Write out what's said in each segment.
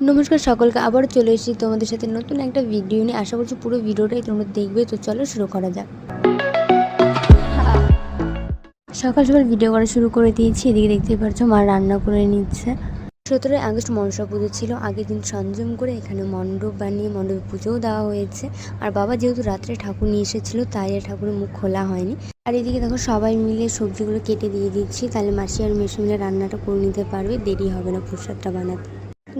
নমস্কার সকলকে, আবার চলে এসেছি তোমাদের সাথে নতুন একটা ভিডিও নিয়ে। আশা করছি পুরো ভিডিওটাই তোমরা দেখবে। তো চলো শুরু করা যাক। সকাল সকাল ভিডিও করা শুরু করে দিয়েছি। এদিকে দেখতেই পারছো মা রান্না করে নিচ্ছে। 17ই আগস্ট মনসা পুজো ছিল। আগের দিন সংযম করে এখানে মণ্ডপ বানিয়ে মণ্ডপে পুজোও দেওয়া হয়েছে। আর বাবা যেহেতু রাত্রে ঠাকুর নিয়ে এসেছিলো তাই আর ঠাকুরের মুখ খোলা হয়নি। আর এদিকে দেখো সবাই মিলে সবজিগুলো কেটে দিয়ে দিচ্ছি, তাহলে মাসি আর মেশো মিলে রান্নাটা করে নিতে পারবে, দেরি হবে না প্রসাদটা বানাতে।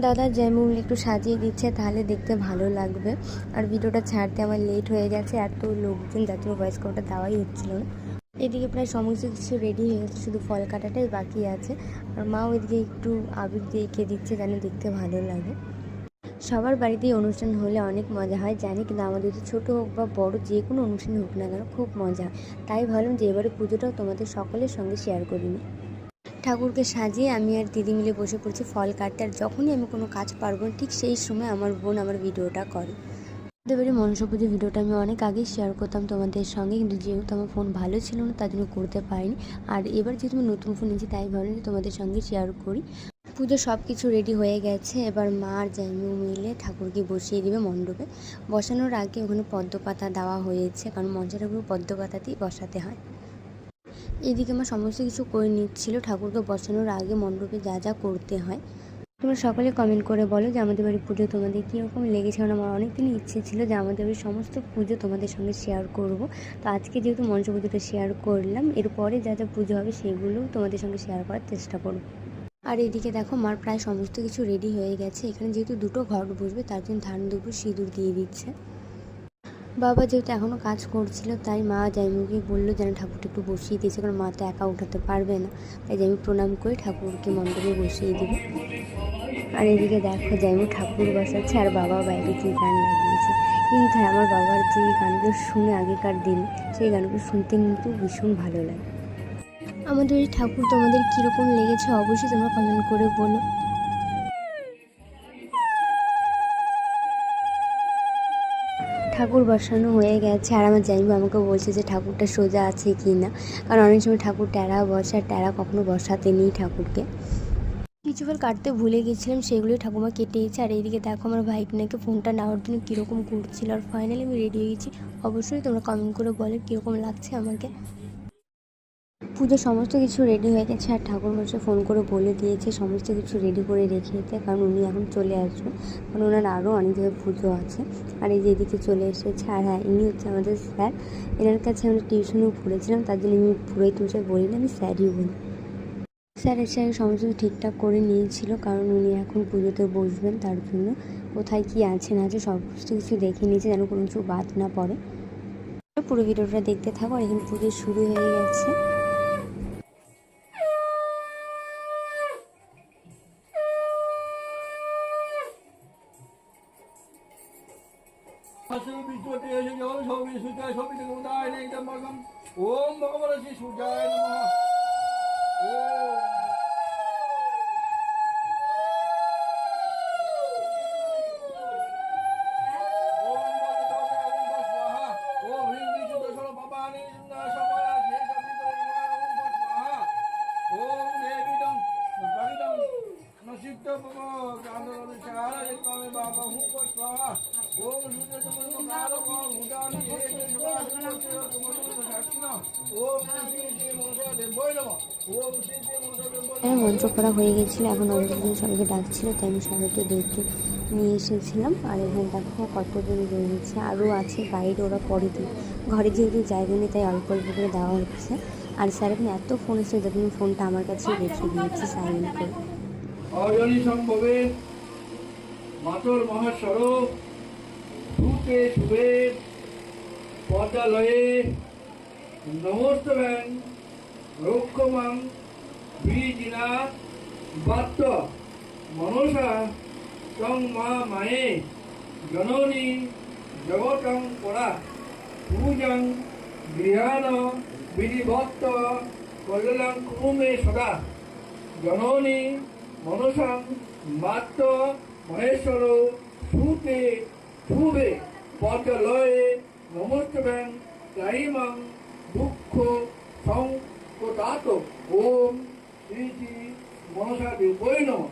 দাদা জ্যামুল একটু সাজিয়ে দিচ্ছে, তাহলে দেখতে ভালো লাগবে। আর ভিডিওটা ছাড়তে আমার লেট হয়ে গেছে, এত লোকজন যার জন্য ভয়েস কলটা দেওয়াই হচ্ছিল না। এদিকে প্রায় সমস্ত কিছু রেডি হয়ে গেছে, শুধু ফল কাটাটাই বাকি আছে। আর মাও এদিকে একটু আবির দিয়ে এঁকে দিচ্ছে যেন দেখতে ভালো লাগে। সবার বাড়িতেই অনুষ্ঠান হলে অনেক মজা হয় জানি, কিন্তু আমাদের তো ছোটো হোক বা বড় যে কোনো অনুষ্ঠান হোক না কেন খুব মজা হয়। তাই ভাবলাম যে এবারে পুজোটাও তোমাদের সকলের সঙ্গে শেয়ার করিনি। ঠাকুরকে সাজিয়ে আমি আর দিদি মিলে বসে পড়ছি ফল কাটতে। আর যখনই আমি কোনো কাজ পারবো ঠিক সেই সময় আমার বোন আমার ভিডিওটা করে। এবারে মনসা পুজোর ভিডিওটা আমি অনেক আগেই শেয়ার করতাম তোমাদের সঙ্গে, কিন্তু যেহেতু আমার ফোন ভালো ছিল না তার জন্য করতে পারিনি। আর এবার যেহেতু আমি নতুন ফোন নিয়েছি তাই ভাবলাম যে তোমাদের সঙ্গে শেয়ার করি। পুজো সব কিছু রেডি হয়ে গেছে। এবার মা আর জাইমু মিলে ঠাকুরকে বসিয়ে দিবে মণ্ডপে। বসানোর আগে ওখানে পদ্ম পাতা দেওয়া হয়েছে, কারণ মনসা ঠাকুর পদ্ম পাতাতেই বসাতে হয়। এদিকে আমার সমস্ত কিছু করে নিচ্ছিল ঠাকুরকে বসানোর আগে মণ্ডপে যা যা করতে হয়। তোমরা সকলে কমেন্ট করে বলো যে আমাদের বাড়ির পুজো তোমাদের কীরকম লেগেছে। কারণ আমার অনেক দিনই ইচ্ছে ছিল যে আমাদের বাড়ির সমস্ত পুজো তোমাদের সঙ্গে শেয়ার করব। তো আজকে যেহেতু মনসা পুজোটা শেয়ার করলাম, এরপরে যা যা পুজো হবে সেগুলোও তোমাদের সঙ্গে শেয়ার করার চেষ্টা করব। আর এদিকে দেখো মার প্রায় সমস্ত কিছু রেডি হয়ে গেছে। এখানে যেহেতু দুটো ঘট বসবে তার জন্য ধান দুপুর সিঁদুর দিয়ে দিচ্ছে। বাবা যেহেতু এখনও কাজ করছিল তাই মা জাইমুকে বললো যেন ঠাকুরটা একটু বসিয়ে দিয়েছে, কারণ মা তো একা উঠাতে পারবে না। তাই জাইমু প্রণাম করে ঠাকুরকে মণ্ডপে বসিয়ে দিবে। আর এদিকে দেখো জাইমু ঠাকুর বসাচ্ছে আর বাবা বাইরে যে গান লাগিয়েছে। কিন্তু আমার বাবার যে গানগুলো শুনে আগেকার দিনে, সেই গানগুলো শুনতে কিন্তু ভীষণ ভালো লাগে। আমাদের এই ঠাকুর তোমাদের কীরকম লেগেছে অবশ্যই তোমরা কমেন্ট করে বলো। ঠাকুর বসানো হয়ে গেছে আর আমার জাইমু আমাকে বলছে যে ঠাকুরটা সোজা আছে কি না, কারণ অনেক সময় ঠাকুর ট্যাড়া বসে আর ট্যাড়া কখনো বসাতে নেই ঠাকুরকে। কিছু ফল কাটতে ভুলে গেছিলাম, সেগুলোই ঠাকুমা কেটেছে। আর এইদিকে দেখো আমার ভাইপনাকে ফোনটা নেওয়ার জন্য কীরকম করছিল। আর ফাইনালি আমি রেডি হয়ে গেছি। অবশ্যই তোমরা কমেন্ট করে বলো কীরকম লাগছে আমাকে। পুজোর সমস্ত কিছু রেডি হয়ে গেছে আর ঠাকুরমশাই ফোন করে বলে দিয়েছে সমস্ত কিছু রেডি করে রেখে দিতে, কারণ উনি এখন চলে আসবেন, কারণ ওনার আরও অনেক জায়গায় পুজো আছে। আর এই যে এদিকে চলে এসেছে। আর হ্যাঁ, ইনি হচ্ছে আমাদের স্যার। এনার কাছে আমরা টিউশনেও পড়েছিলাম, তার জন্য আমি পুরোহিত মশাই বলি না, আমি স্যারই বলি। স্যার এসে সমস্ত কিছু ঠিকঠাক করে নিয়েছিল, কারণ উনি এখন পুজোতে বসবেন, তার জন্য কোথায় কী আছে না আছে সমস্ত কিছু দেখে নিয়েছে যেন কোনো কিছু বাদ না পড়ে। পুরো ভিডিওটা দেখতে থাকো। আর এখানে পুজো শুরু হয়ে গেছে। ওম ভগবতে শ্রী সূর্যায় নমঃ। মন্ত্র পড়া হয়ে গেছিলো, এখন অনেকদিন সবাইকে ডাকছিল তাই আমি সবাইকে ডেকে নিয়ে এসেছিলাম। আর এখানে দেখো কতদিন রয়েছে, আরও আছে বাইরে, ওরা পরে দিই। ঘরে যেহেতু জায়গা নেই তাই অল্প অল্প করে দেওয়া হচ্ছে। আর স্যার এখন এত ফোন এসেছে যখন ফোনটা আমার কাছেই রেখে দিয়েছি সাইলেন্ট করে। অজনী সম্ভবে মাতর মহাস্বরূপ ধূপে শুভে পদালয়ে নমস্তবেন রক্ষমাং বীজিনা বাত্য মনসা তং মা মায়ে জননী জগতং পরা পূজাং গৃহাণ বিধিভক্ত কল্যাণ কুমে সদা জননী মনসাং মাত্র মহেশ্বর সুতে শুভে পদলয়ে নমস্তবেন ত্রাহিমাং দুঃখ সংকটাত ওম শ্রী শ্রী মনসা দেবৈ নমঃ।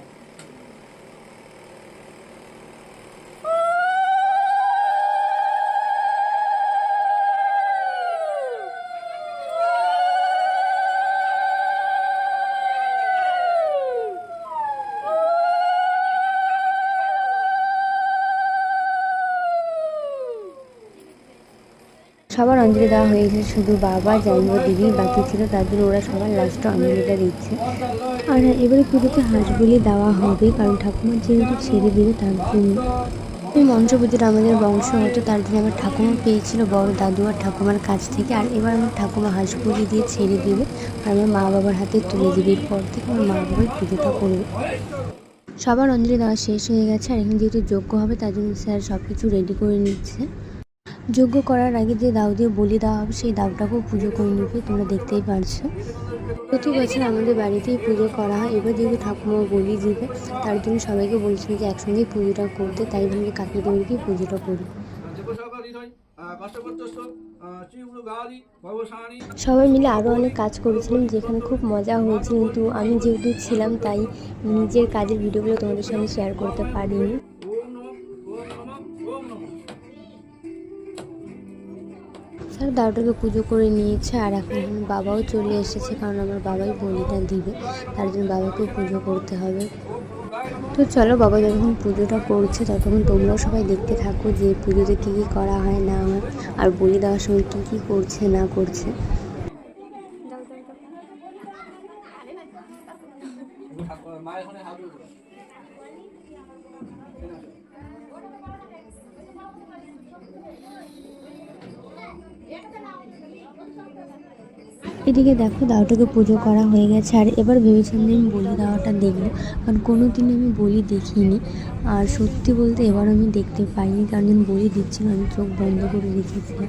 সবার অঞ্জলি দেওয়া হয়ে গেছে, শুধু বাবা জাইমা দিদি বাকি ছিল, তার জন্য ওরা সবার লাস্টে অঞ্জলিটা দিচ্ছে। আর এবারে পুজোতে হাঁস বলি দেওয়া হবে, কারণ ঠাকুমা যেহেতু ছেড়ে দেবে তার জন্য। এই মঞ্চ পুজোটা আমাদের বংশ হতো, তার জন্য আমার ঠাকুমা পেয়েছিল বড় দাদু আর ঠাকুমার কাছ থেকে। আর এবার আমার ঠাকুমা হাঁস বলি দিয়ে ছেড়ে দেবে আর আমার মা বাবার হাতে তুলে দেবে। এরপর থেকে আমার মা বাবাই পুজোটা করবে। সবার অঞ্জলি দেওয়া শেষ হয়ে গেছে, আর এখানে যেহেতু যজ্ঞ হবে তার জন্য স্যার সব কিছু রেডি করে নিচ্ছে। যজ্ঞ করার আগে যে দাও দিয়ে বলি দেওয়া হবে সেই দাওটাকেও পুজো করে নেবে, তোমরা দেখতেই পারছো। প্রতি বছর আমাদের বাড়িতেই পুজো করা হয়, এবার যেহেতু ঠাকুমা বলি দিবে তার জন্য সবাইকে বলছিল যে একসঙ্গেই পুজোটা করতে, তাই ভাবলে কাকিদের বাড়িতেই পুজোটা করি। সবাই মিলে আরও অনেক কাজ করেছিলাম, যেখানে খুব মজা হয়েছে, কিন্তু আমি যেহেতু ছিলাম তাই নিজের কাজের ভিডিওগুলো তোমাদের সঙ্গে শেয়ার করতে পারিনি। স্যার দাওটাকে পুজো করে নিয়েছে, আর এখন বাবাও চলে এসেছে, কারণ আমার বাবাই বলিটা দিবে, তার জন্য বাবাকেও পুজো করতে হবে। তো চলো, বাবা যতক্ষণ পুজোটা করছে ততক্ষণ তোমরাও সবাই দেখতে থাকো যে পুজোতে কী কী করা হয় না হয়, আর বলি দেওয়ার সময় কী কী করছে না করছে। এদিকে দেখো দাওটাকে পুজো করা হয়ে গেছে, আর এবার ভেবেছিলাম যে আমি বলি দেওয়াটা দেখবো, কারণ কোনো দিন আমি বলি দেখিনি। আর সত্যি বলতে এবার আমি দেখতে পাইনি, কারণ আমি বলি দিচ্ছিল, আমি চোখ বন্ধ করে রেখেছিলাম।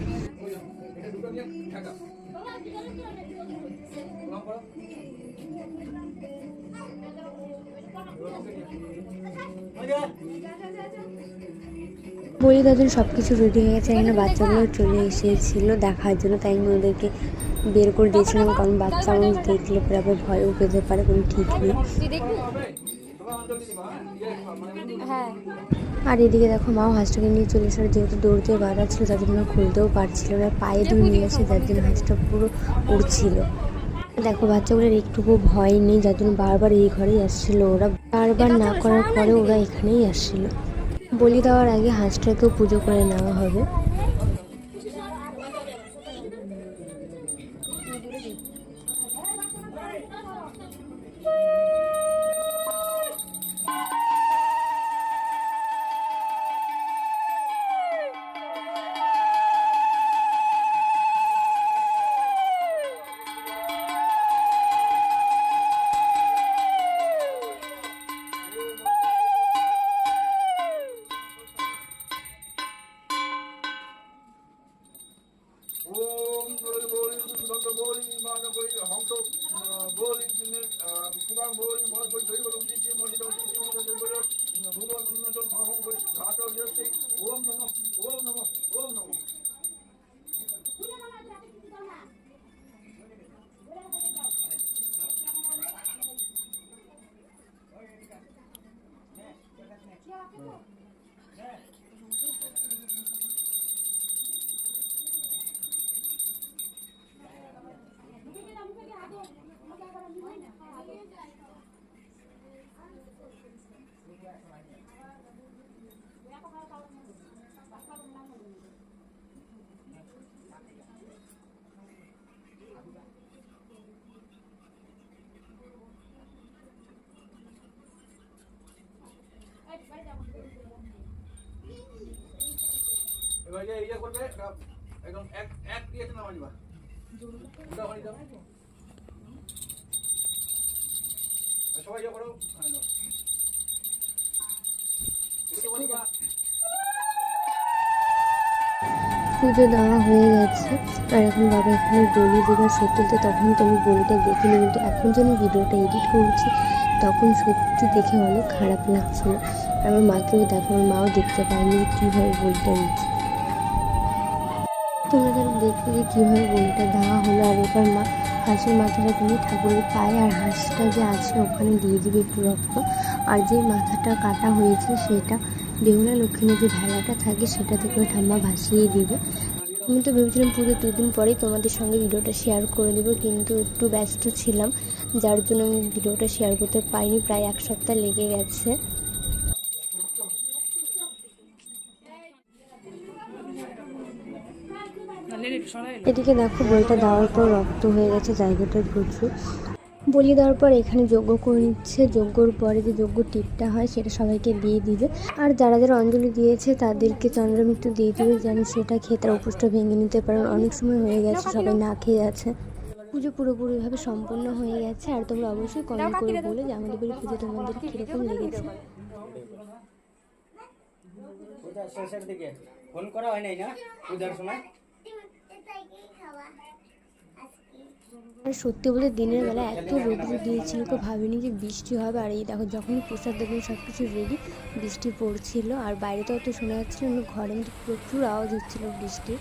বলি তাদের সব কিছু রেডি হয়ে গেছে, এখানে বাচ্চাগুলো চলে এসেছিলো দেখার জন্য, তাই আমি ওদেরকে বের করে দিয়েছিলাম, কারণ বাচ্চা মানুষ দেখলে পরে আবার ভয়ও পেতে পারে, কোনো ঠিক নেই। আর এদিকে দেখো মাও হাঁসটাকে নিয়ে চলে এসে, যেহেতু দৌড় দিয়ে বাঁধা ছিল তার জন্য খুলতেও পারছিল না, পায়ে ধরে নিয়ে এসে যার জন্য হাঁসটা পুরো উড়ছিল। দেখো বাচ্চাগুলোর একটুকু ভয় নেই, যার জন্য বারবার এই ঘরেই আসছিল, ওরা বারবার না করার পরে ওরা এখানেই আসছিল। বলি দেওয়ার আগে হাঁসটাকেও পুজো করে নেওয়া হবে। এবার যে ইয়ে করবে একদম এক দিয়েছে না মাঝবা ওটা হয়ে যাবে সবাই ইয়ে করো পুজো দেওয়া হয়ে গেছে, আর এখন বাবা এখানে বলি দেবার সত্যিতে, তখন তো আমি বলিটা দেখিনি, কিন্তু এখন যে আমি ভিডিওটা এডিট করছি তখন সত্যি দেখে অনেক খারাপ লাগছিল। আমার মাকেও দেখো, আমার মাও দেখতে পায়নি কীভাবে বলিটা দিচ্ছে। তোমরা তারা দেখতে যে কীভাবে বলিটা দেওয়া হলো। আর এবার মা হাঁসের মাথাটা তুমি ঠাকুরের পায়ে আর হাঁসটা যে আছে ওখানে দিয়ে দিবে একটু রক্ত, আর যে মাথাটা কাটা হয়েছে সেটা বেহুলা লক্ষ্মীর যে ভেলাটা থাকে সেটা থেকে ঠাম্মা ভাসিয়ে দিবে। আমি তো ভেবেছিলাম পুজো 2 দিন পরেই তোমাদের সঙ্গে ভিডিওটা শেয়ার করে দেবো, কিন্তু একটু ব্যস্ত ছিলাম যার জন্য আমি ভিডিওটা শেয়ার করতে পারিনি, প্রায় 1 সপ্তাহ লেগে গেছে। এদিকে দেখো বলিটা দেওয়ার পর রক্ত হয়ে গেছে জায়গাটা প্রচুর। বলি দেওয়ার পর এখানে যজ্ঞ করে নিচ্ছে। যজ্ঞর পরে যে যজ্ঞ টিপটা হয় সেটা সবাইকে দিয়ে দিবে, আর যারা যারা অঞ্জলি দিয়েছে তাদেরকে চন্দ্রমৃত্যু দিয়ে দিবে, যেন সেটা খেয়ে তার উপোসটা ভেঙে নিতে পারেন। অনেক সময় হয়ে গেছে, সবাই না খেয়ে আছে। পুজো পুরোপুরিভাবে সম্পন্ন হয়ে গেছে। আর তোমরা অবশ্যই কমেন্ট করে বলে যে আমাদের বাড়ির পুজো তোমাদের কীরকম লেগেছে। শেষের দিকে ফোন করা হয় নাই না পূজার সময়। আর সত্যি বলতে দিনের বেলা এত রোদ্র দিয়েছিল, কেউ ভাবিনি যে বৃষ্টি হবে। আর এই দেখো যখনই প্রসাদ দেখবেন সব কিছু রেডি, বৃষ্টি পড়ছিল। আর বাইরে তো অত শোনা যাচ্ছিল না, ঘরের মধ্যে প্রচুর আওয়াজ হচ্ছিল বৃষ্টি।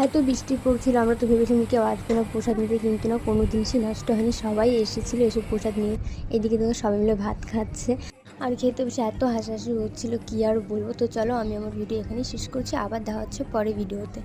এত বৃষ্টি পড়ছিল, আমরা তো ভেবেছিলাম কেউ আসবে না প্রসাদ নিতে, কিন্তু না, কোনো জিনিসই নষ্ট হয়নি, সবাই এসেছিলো এসে প্রসাদ নিয়ে। এদিকে দেখো সবাই মিলে ভাত খাচ্ছে আর খেতে বসে এত হাসাহাসি হচ্ছিল কি আর বলবো। তো চলো আমি আমার ভিডিও এখানেই শেষ করছি, আবার দেখা হচ্ছে পরে ভিডিওতে।